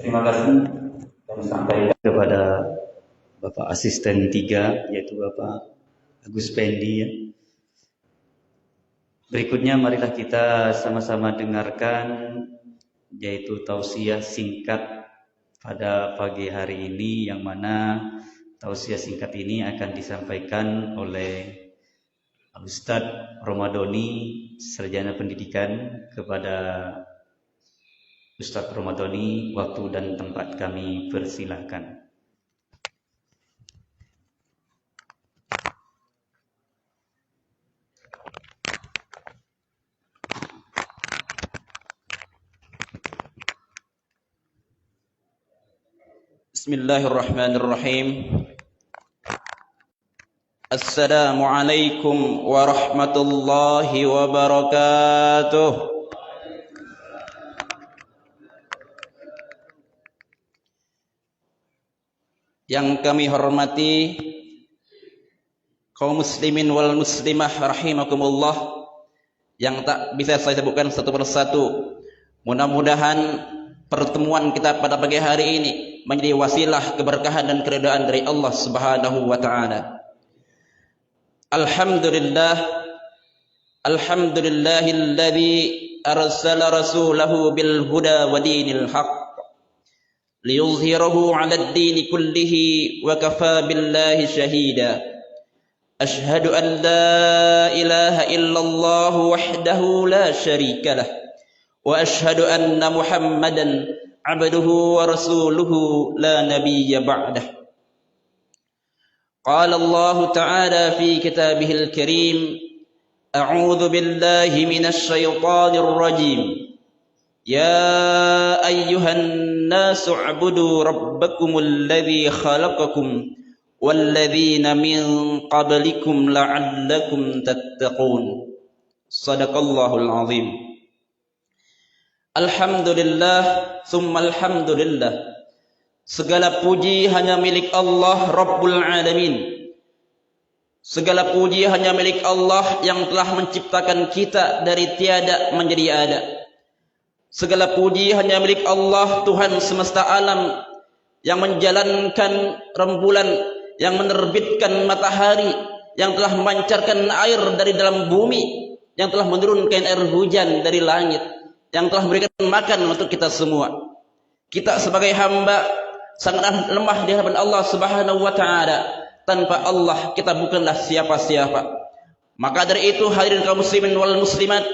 Terima kasih kami sampaikan kepada Bapak Asisten 3, yaitu Bapak Agus Pendi. Ya. Berikutnya marilah kita sama-sama dengarkan yaitu tausiah singkat pada pagi hari ini, yang mana tausiah singkat ini akan disampaikan oleh Ustadz Romadhoni, Sarjana Pendidikan. Kepada Ustadz Romadhoni, waktu dan tempat kami persilahkan. Bismillahirrahmanirrahim. Assalamualaikum warahmatullahi wabarakatuh. Yang kami hormati kaum muslimin wal muslimah rahimakumullah, yang tak bisa saya sebutkan satu persatu. Mudah-mudahan pertemuan kita pada pagi hari ini menjadi wasilah keberkahan dan keridhaan dari Allah Subhanahu wa taala. Alhamdulillah, alhamdulillahilladzi arsala rasulahu bil huda wa dinil haqq liyuzhirahu 'alad dini kullihi wa kafaa billahi shahida. Ashhadu an la ilaha illallah wahdahu la syarika lah wa ashhadu anna Muhammadan 'abduhu wa rasuluhu la nabiyya ba'dah. Qala Allah ta'ala fi kitabihil karim, a'udzu billahi minasy syaithanir rajim. Ya ayyuhan nasu u'budu rabbakumul ladzi khalaqakum walladzina min qablikum la'allakum tattaqun. Shadaqallahul azim. Alhamdulillah, summa alhamdulillah. Segala puji hanya milik Allah Rabbul Alamin. Segala puji hanya milik Allah yang telah menciptakan kita dari tiada menjadi ada. Segala puji hanya milik Allah Tuhan semesta alam, yang menjalankan rembulan, yang menerbitkan matahari, yang telah memancarkan air dari dalam bumi, yang telah menurunkan air hujan dari langit, yang telah memberikan makan untuk kita semua. Kita sebagai hamba sangat lemah di hadapan Allah Subhanahu wa taala. Tanpa Allah kita bukanlah siapa-siapa. Maka dari itu, hadirin kaum muslimin wal muslimat,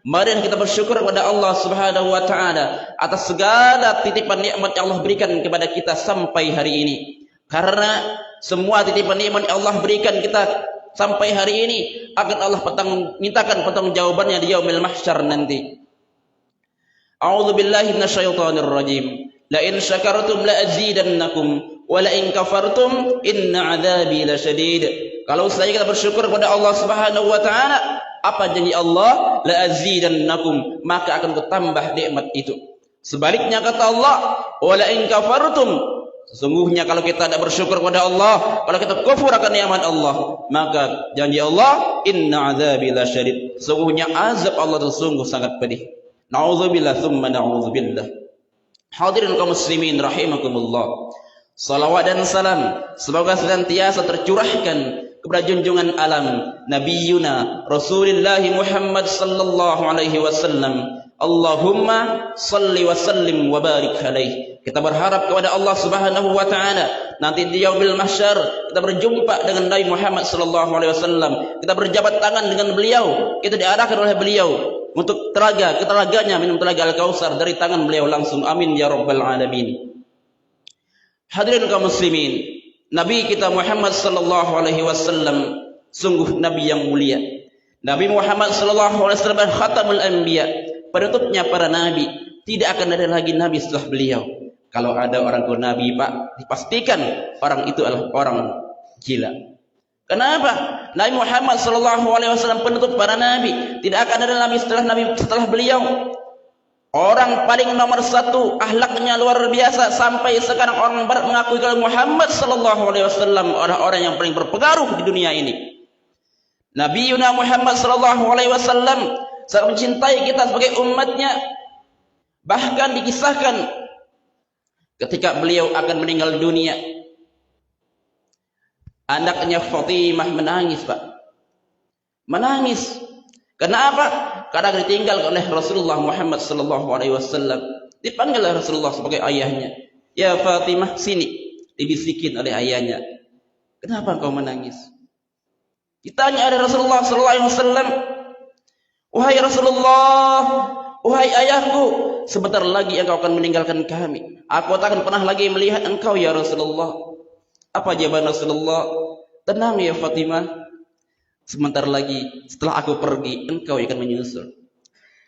mari kita bersyukur kepada Allah Subhanahu wa taala atas segala titipan nikmat yang Allah berikan kepada kita sampai hari ini. Karena semua titipan nikmat yang Allah berikan kita sampai hari ini akan Allah mintakan pertanggungjawabannya di yaumil mahsyar nanti. A'udzu billahi minasyaitonir rajim. La in syakartum la azidannakum wa la in kafartum inna 'adzabi lasyadid. Kalau saja kita bersyukur kepada Allah Subhanahu wa taala, apa janji Allah? La azidannakum, maka akan bertambah nikmat itu. Sebaliknya kata Allah, wa la in kafartum, sesungguhnya kalau kita tidak bersyukur kepada Allah, kalau kita kufur akan nikmat Allah, maka janji Allah, inna 'adzabi lasyadid, sesungguhnya azab Allah itu sungguh sangat pedih. Na'udzubillah tsumma na'udzubillah. Hadirin kaum muslimin rahimakumullah. Salawat dan salam semoga senantiasa tercurahkan kepada junjungan alam Nabiyuna Rasulullah Muhammad sallallahu alaihi wasallam. Allahumma salli wa sallim wa barik alaihi. Kita berharap kepada Allah Subhanahu wa taala nanti di yaumil mahsyar kita berjumpa dengan Nabi Muhammad sallallahu alaihi wasallam. Kita berjabat tangan dengan beliau, kita diarahkan oleh beliau untuk telaganya minum telaga Al-Kautsar dari tangan beliau langsung. Amin ya rabbal alamin. Hadirin kaum muslimin, Nabi kita Muhammad sallallahu alaihi wasallam sungguh nabi yang mulia. Nabi Muhammad sallallahu alaihi wasallam khatamul anbiya, penutupnya para nabi. Tidak akan ada lagi nabi setelah beliau. Kalau ada orang tua nabi, Pak, dipastikan orang itu adalah orang gila. Kenapa? Nabi Muhammad sallallahu alaihi wasallam penutup para nabi. Tidak akan ada nabi setelah beliau. Orang paling nomor satu, akhlaknya luar biasa, sampai sekarang orang barat mengakui kalau Muhammad sallallahu alaihi wasallam adalah orang yang paling berpengaruh di dunia ini. Nabi Yuna Muhammad sallallahu alaihi wasallam sangat mencintai kita sebagai umatnya. Bahkan dikisahkan ketika beliau akan meninggal dunia, anaknya Fatimah menangis, Pak. Menangis. Kenapa? Karena ditinggal oleh Rasulullah Muhammad sallallahu alaihi wasallam. Dipanggil oleh Rasulullah sebagai ayahnya. Ya Fatimah, sini. Dibisikin oleh ayahnya. Kenapa engkau menangis? Ditanya oleh Rasulullah sallallahu alaihi wasallam, "Wahai Rasulullah, wahai ayahku, sebentar lagi engkau akan meninggalkan kami. Aku tak akan pernah lagi melihat engkau ya Rasulullah." Apa jawaban Rasulullah? "Tenang ya Fatimah. Sebentar lagi setelah aku pergi, engkau akan menyusul."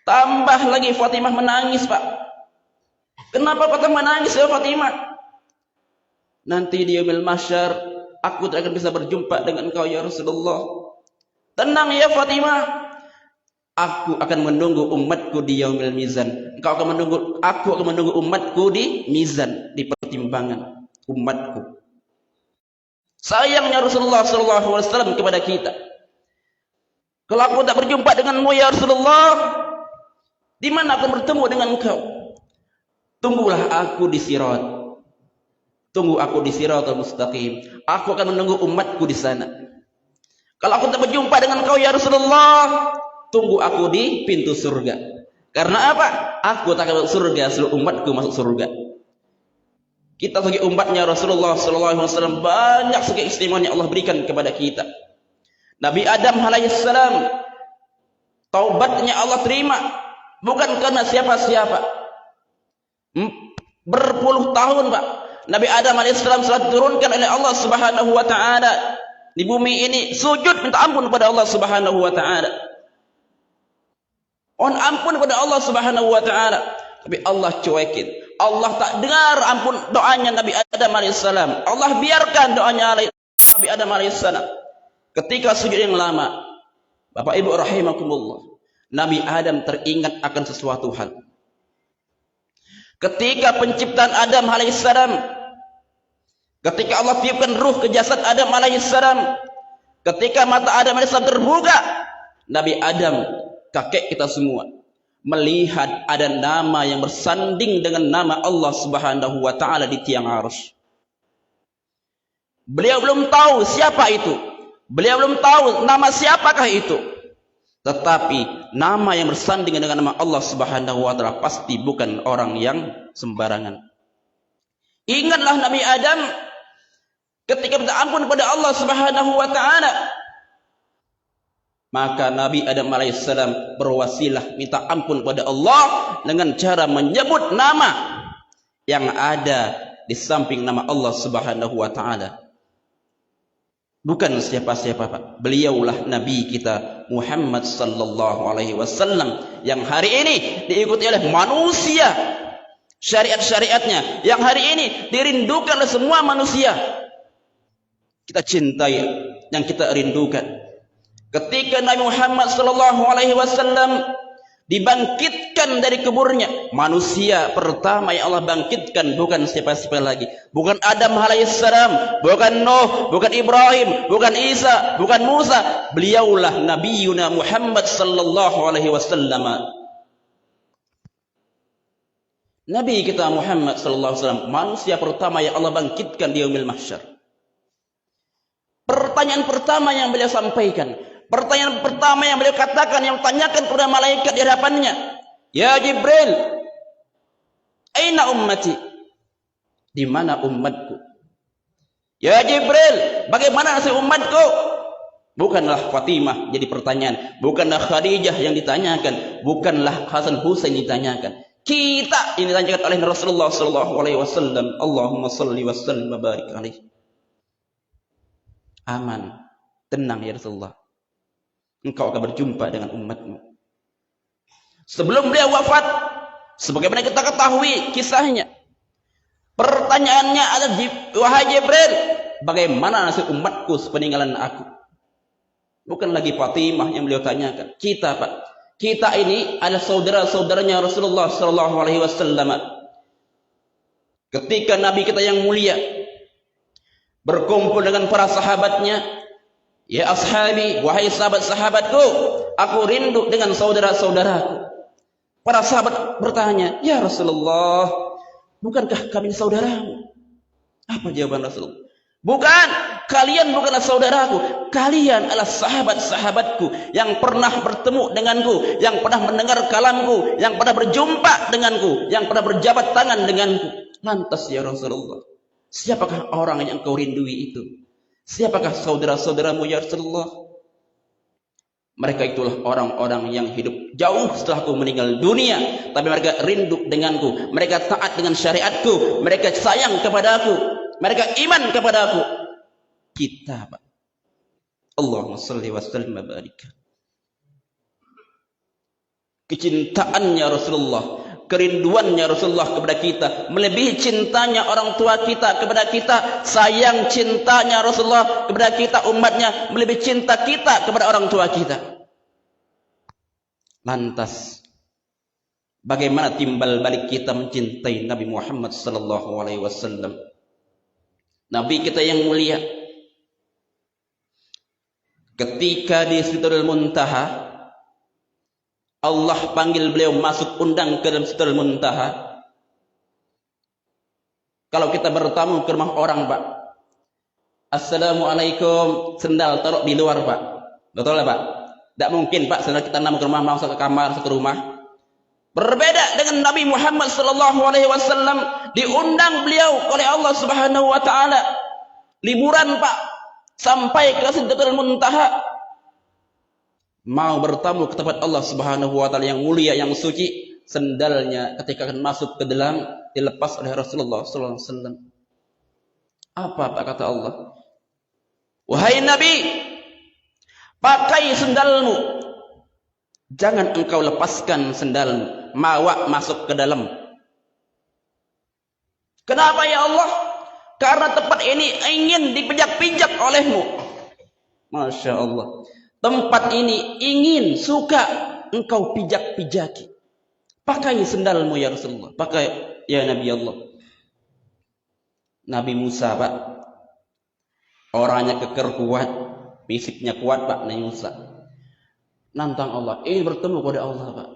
Tambah lagi Fatimah menangis, Pak. Kenapa Fatimah menangis ya Fatimah? "Nanti di yaumil mahsyar aku tidak akan bisa berjumpa dengan engkau ya Rasulullah." "Tenang ya Fatimah. Aku akan menunggu umatku di yaumil mizan. Aku akan menunggu umatku di mizan, di pertimbangan umatku." Sayangnya Rasulullah SAW kepada kita. Kalau aku tak berjumpa denganmu ya Rasulullah, di mana aku bertemu dengan engkau? Tunggulah aku di sirat. Tunggu aku di siratal mustaqim. Aku akan menunggu umatku di sana. Kalau aku tak berjumpa dengan engkau ya Rasulullah, tunggu aku di pintu surga. Karena apa? Aku tak akan masuk surga, seluruh umatku masuk surga. Kita sebagai umatnya Rasulullah SAW banyak sekali keistimewaan yang Allah berikan kepada kita. Nabi Adam alaihissalam, taubatnya Allah terima bukan karena siapa-siapa. Berpuluh tahun, Pak, Nabi Adam alaihissalam telah diturunkan oleh Allah Subhanahu wa taala di bumi ini, sujud minta ampun kepada Allah Subhanahu wa taala. Mohon ampun kepada Allah Subhanahu wa taala, tapi Allah cuekin. Allah tak dengar ampun doanya Nabi Adam alaihissalam. Allah biarkan doanya Nabi Adam alaihissalam. Ketika sujud yang lama, Bapak Ibu rahimakumullah, Nabi Adam teringat akan sesuatu hal. Ketika penciptaan Adam alaihissalam, ketika Allah tiupkan ruh ke jasad Adam alaihissalam, ketika mata Adam alaihissalam terbuka, Nabi Adam, kakek kita semua, melihat ada nama yang bersanding dengan nama Allah Subhanahu wa taala di tiang arsy. Beliau belum tahu siapa itu. Beliau belum tahu nama siapakah itu. Tetapi nama yang bersanding dengan nama Allah Subhanahu wa taala pasti bukan orang yang sembarangan. Ingatlah Nabi Adam ketika minta ampun kepada Allah Subhanahu wa taala. Maka Nabi Adam alaihissalam berwasilah minta ampun kepada Allah dengan cara menyebut nama yang ada di samping nama Allah Subhanahu wa taala. Bukan siapa-siapa, Pak. Beliaulah Nabi kita Muhammad sallallahu alaihi wasallam yang hari ini diikuti oleh manusia. Syariat-syariatnya yang hari ini dirindukan oleh semua manusia. Kita cintai, yang kita rindukan. Ketika Nabi Muhammad sallallahu alaihi wasallam dibangkitkan dari kuburnya, manusia pertama yang Allah bangkitkan bukan siapa-siapa lagi, bukan Adam alaihissalam, bukan Nuh, bukan Ibrahim, bukan Isa, bukan Musa. Beliaulah Nabiyuna Muhammad sallallahu alaihi wasallam. Nabi kita Muhammad sallallahu alaihi wasallam, manusia pertama yang Allah bangkitkan di yaumil mahsyar. Pertanyaan pertama yang beliau sampaikan, pertanyaan pertama yang beliau katakan, yang tanyakan kepada malaikat di hadapannya, "Ya Jibril, aina ummati?" Di mana umatku? "Ya Jibril, bagaimana nasib umatku?" Bukanlah Fatimah jadi pertanyaan, bukanlah Khadijah yang ditanyakan, bukanlah Hasan Husain ditanyakan. Kita ini ditanyakan oleh Rasulullah sallallahu alaihi wasallam. Allahumma shalli wa sallim wa barik alaihi. Aman, tenang ya Rasulullah, engkau akan berjumpa dengan umatmu. Sebelum beliau wafat, sebagaimana kita ketahui kisahnya, pertanyaannya adalah, "Wahai Jibril, bagaimana nasib umatku sepeninggalan aku?" Bukan lagi Fatimah yang beliau tanyakan. Kita, Pak, kita ini adalah saudara-saudaranya Rasulullah sallallahu alaihi wasallam. Ketika Nabi kita yang mulia berkumpul dengan para sahabatnya, "Ya ashabi, wahai sahabat-sahabatku, aku rindu dengan saudara-saudaraku." Para sahabat bertanya, "Ya Rasulullah, bukankah kami saudaramu? Apa jawaban Rasulullah? Bukan, kalian bukanlah saudaraku, kalian adalah sahabat-sahabatku yang pernah bertemu denganku, yang pernah mendengar kalamku, yang pernah berjumpa denganku, yang pernah berjabat tangan denganku. Lantas ya Rasulullah, siapakah orang yang kau rindui itu? Siapakah saudara-saudaramu ya Rasulullah? Mereka itulah orang-orang yang hidup jauh setelah aku meninggal dunia, tapi mereka rindu denganku, mereka taat dengan syariatku, mereka sayang kepadaku, mereka iman kepada aku. Kita, Pak. Allahumma salli wa sallim wa barik. Kecintaannya Rasulullah, kerinduannya Rasulullah kepada kita melebihi cintanya orang tua kita kepada kita. Sayang cintanya Rasulullah kepada kita umatnya melebihi cinta kita kepada orang tua kita. Lantas bagaimana timbal balik kita mencintai Nabi Muhammad sallallahu alaihi wasallam? Nabi kita yang mulia, ketika di Sidratul Muntaha, Allah panggil beliau masuk undang ke dalam Sidratul Muntaha. Kalau kita bertamu ke rumah orang, Pak, Assalamualaikum, sendal taruh di luar, Pak. Betul lah, Pak? Tidak mungkin, Pak, sendal kita namu ke rumah, masuk ke kamar, masuk ke rumah. Berbeda dengan Nabi Muhammad sallallahu alaihi wasallam, diundang beliau oleh Allah Subhanahu wa taala. Liburan, Pak, sampai ke Sidratul Muntaha. Mau bertamu ke tempat Allah Subhanahu wa taala yang mulia, yang suci, sendalnya ketika akan masuk ke dalam dilepas oleh Rasulullah sallallahu alaihi wasallam. Apa kata Allah? Wahai Nabi, pakai sendalmu. Jangan engkau lepaskan sendalmu, mawa masuk ke dalam. Kenapa ya Allah? Karena tempat ini ingin dipijak-pijak olehmu. Masya Allah. Tempat ini ingin, suka engkau pijak-pijaki. Pakai sendalmu ya Rasulullah. Pakai ya Nabi Allah. Nabi Musa, Pak, orangnya keker kuat, fisiknya kuat, Pak, Nabi Musa. Nantang Allah, ingin bertemu kepada Allah, Pak.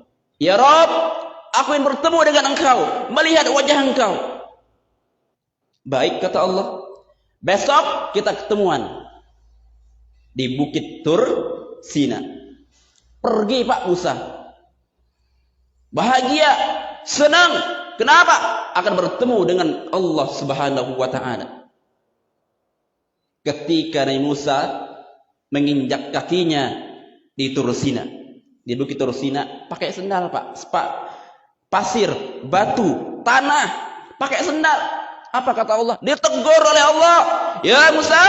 Ya Rabb, aku ingin bertemu dengan engkau, melihat wajah engkau. Baik, kata Allah, besok kita ketemuan di Bukit Tur Sina. Pergi, Pak Musa. Bahagia, senang. Kenapa? Akan bertemu dengan Allah Subhanahu wa taala. Ketika Nabi Musa menginjak kakinya di Tur Sina, di Bukit Tur Sina, pakai sendal, Pak. Pasir, batu, tanah, pakai sendal. Apa kata Allah? Ditegur oleh Allah, ya Musa,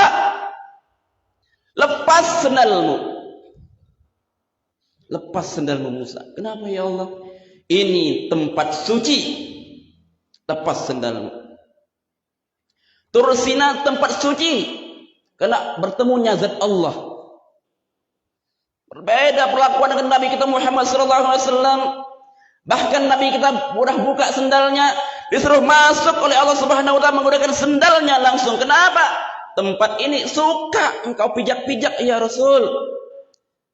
lepas sendalmu. Lepas sendalmu Musa. Kenapa ya Allah? Ini tempat suci. Lepas sendalmu. Tur Sina tempat suci, karena bertemunya zat Allah. Berbeda perlakuan dengan Nabi kita Muhammad sallallahu alaihi wasallam. Bahkan Nabi kita mudah buka sendalnya, disuruh masuk oleh Allah Subhanahu wa taala menggunakan sendalnya langsung. Kenapa? Tempat ini suka engkau pijak-pijak ya Rasul.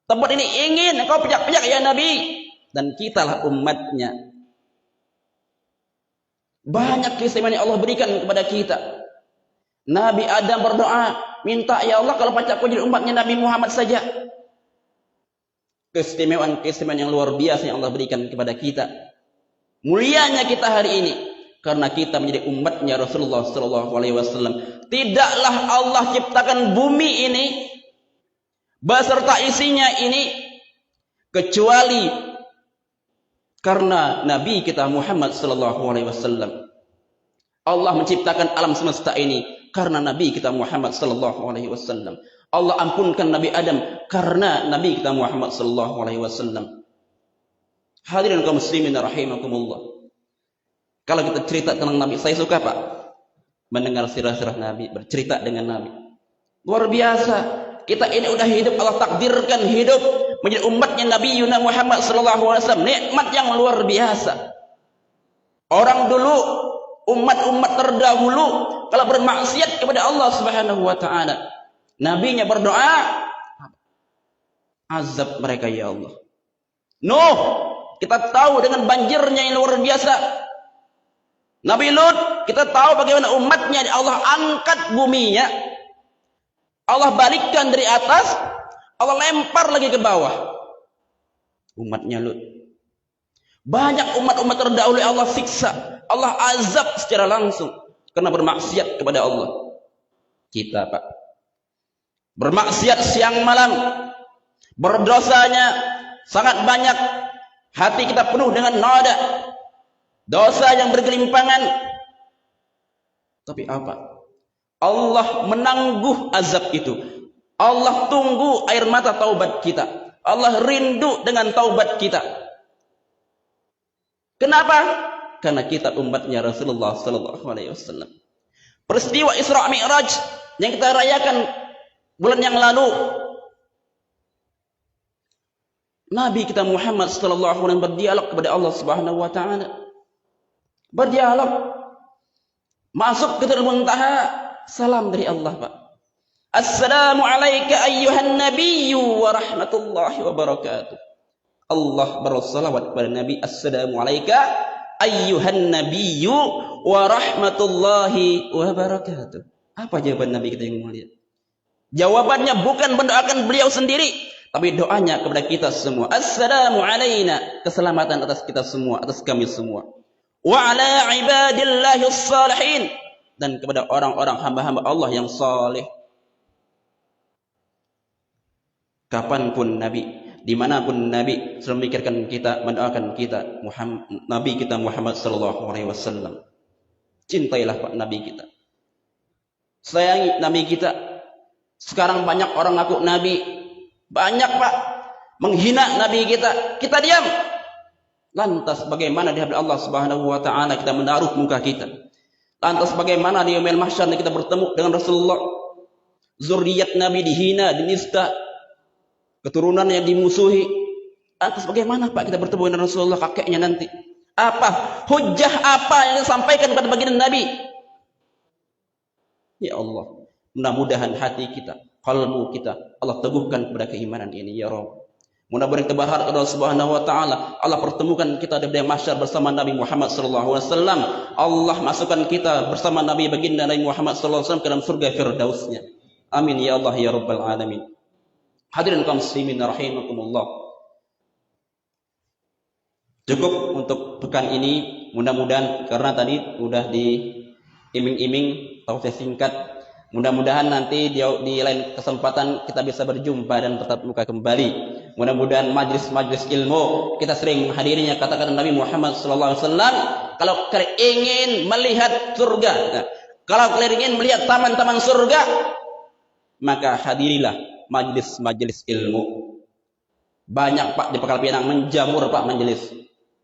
Tempat ini ingin engkau pijak-pijak ya Nabi. Dan kitalah umatnya. Banyak keistimewaan yang Allah berikan kepada kita. Nabi Adam berdoa, minta ya Allah kalau pancak aku jadi umatnya Nabi Muhammad saja. Keistimewaan-keistimewaan yang luar biasa yang Allah berikan kepada kita. Mulianya kita hari ini karena kita menjadi umatnya Rasulullah sallallahu alaihi wasallam. Tidaklah Allah ciptakan bumi ini beserta isinya ini kecuali karena Nabi kita Muhammad sallallahu alaihi wasallam. Allah menciptakan alam semesta ini karena Nabi kita Muhammad sallallahu alaihi wasallam. Allah ampunkan Nabi Adam karena Nabi kita Muhammad sallallahu alaihi wasallam. Hadirin kaum muslimin rahimakumullah. Kalau kita cerita tentang Nabi, saya suka, Pak, mendengar sirah-sirah Nabi, bercerita dengan Nabi. Luar biasa. Kita ini udah hidup, Allah takdirkan hidup menjadi umatnya Nabi Yuna Muhammad sallallahu alaihi wasallam. Nikmat yang luar biasa. Orang dulu, umat-umat terdahulu kalau bermaksiat kepada Allah Subhanahu wa taala, nabinya berdoa, azab mereka ya Allah. Nuh, kita tahu dengan banjirnya yang luar biasa. Nabi Lut, kita tahu bagaimana umatnya Allah angkat buminya, Allah balikkan dari atas, Allah lempar lagi ke bawah. Umatnya Lut. Banyak umat-umat terdahulu Allah siksa, Allah azab secara langsung karena bermaksiat kepada Allah. Kita, Pak, bermaksiat siang malam, berdosanya sangat banyak, hati kita penuh dengan noda, dosa yang bergelimpangan. Tapi apa? Allah menangguh azab itu. Allah tunggu air mata taubat kita. Allah rindu dengan taubat kita. Kenapa? Karena kita umatnya Rasulullah sallallahu alaihi wasallam. Peristiwa Isra Mi'raj yang kita rayakan bulan yang lalu, Nabi kita Muhammad sallallahu alaihi wasallam berdialog kepada Allah Subhanahu wa taala. Berdialog. Masuk ke Sidratul Muntaha, salam dari Allah, Pak. Assalamu alayka ayyuhan nabiyyu wa rahmatullahi wa barakatuh. Allah bersalawat kepada Nabi, assalamu alayka ayyuhan nabiyyu wa rahmatullahi wa barakatuh. Apa jawaban Nabi kita yang mulia? Jawabannya bukan mendoakan beliau sendiri, tapi doanya kepada kita semua. Assalamu alayna, keselamatan atas kita semua, atas kami semua. Wa ala ibadillahis salihin, dan kepada orang-orang hamba-hamba Allah yang saleh. Kapanpun Nabi, dimanapun Nabi selalu memikirkan kita, mendoakan kita, Nabi kita Muhammad sallallahu alaihi wasallam. Cintailah Pak Nabi kita, sayangi Nabi kita. Sekarang banyak orang ngaku Nabi, banyak Pak menghina Nabi kita, kita diam. Lantas bagaimana di hadapan Allah Subhanahu wa taala kita menaruh muka kita? Lantas bagaimana di yaumil mahsyar kita bertemu dengan Rasulullah? Zuriat Nabi dihina, dinista, keturunan yang dimusuhi. Lantas bagaimana Pak kita bertemu dengan Rasulullah, kakeknya nanti? Apa hujah apa yang disampaikan pada baginda Nabi? Ya Allah, mudah-mudahan hati kita, qalbu kita Allah teguhkan kepada keimanan ini ya Rabb. Mudah-mudahan kita berharap kepada Allah Subhanahu wa taala, Allah pertemukan kita di mahsyar bersama Nabi Muhammad sallallahu alaihi wasallam. Allah masukkan kita bersama Nabi baginda Nabi Muhammad sallallahu alaihi wasallam ke dalam surga firdausnya. Amin ya Allah ya rabbal alamin. Hadirin kaum muslimin rahimakumullah. Cukup untuk pekan ini, mudah-mudahan karena tadi udah diiming-iming tausiah singkat. Mudah-mudahan nanti di lain kesempatan kita bisa berjumpa dan bertatap muka kembali. Mudah-mudahan majlis-majlis ilmu kita sering menghadirinya. Katakan Nabi Muhammad sallallahu alaihi wasallam, kalau kalian ingin melihat surga, kalau kalian ingin melihat taman-taman surga, maka hadirilah majlis-majlis ilmu. Banyak Pak di Pangkal Pinang menjamur Pak majelis.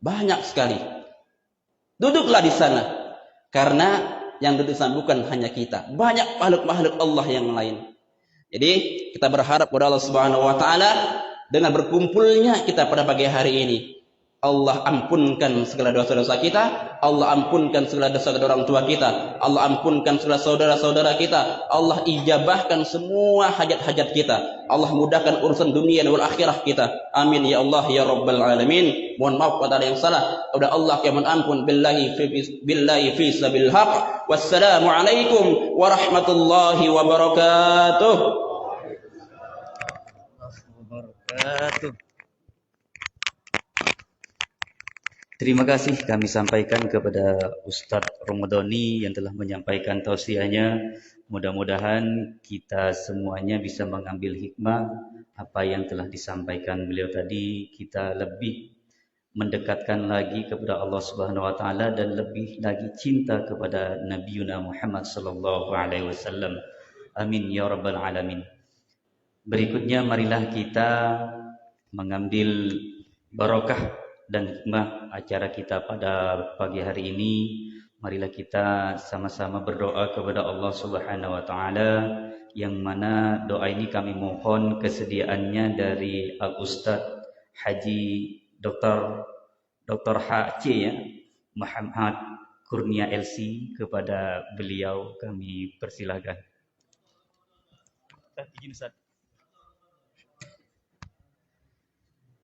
Banyak sekali. Duduklah di sana. Karena yang duduk di sana bukan hanya kita, banyak makhluk-makhluk Allah yang lain. Jadi kita berharap kepada Allah Subhanahu wa taala dengan berkumpulnya kita pada pagi hari ini, Allah ampunkan segala dosa-dosa kita, Allah ampunkan segala dosa orang tua kita, Allah ampunkan segala saudara-saudara kita, Allah ijabahkan semua hajat-hajat kita, Allah mudahkan urusan dunia dan akhirah kita. Amin ya Allah ya rabbal alamin. Mohon maaf pada yang salah, kepada Allah yang ampun. Billahi fi sabil haq. Wassalamu alaikum warahmatullahi wabarakatuh. Terima kasih kami sampaikan kepada Ustadz Ramadhani yang telah menyampaikan tausiahnya. Mudah-mudahan kita semuanya bisa mengambil hikmah apa yang telah disampaikan beliau tadi. Kita lebih mendekatkan lagi kepada Allah Subhanahu wa taala dan lebih lagi cinta kepada Nabiuna Muhammad sallallahu alaihi wasallam. Amin ya rabbal alamin. Berikutnya marilah kita mengambil barokah dan hikmah acara kita pada pagi hari ini. Marilah kita sama-sama berdoa kepada Allah Subhanahu wa taala, yang mana doa ini kami mohon kesediaannya dari Al Ustadz Haji Dr. HC ya, Muhammad Kurnia LC. Kepada beliau kami persilahkan. Izin Ustaz.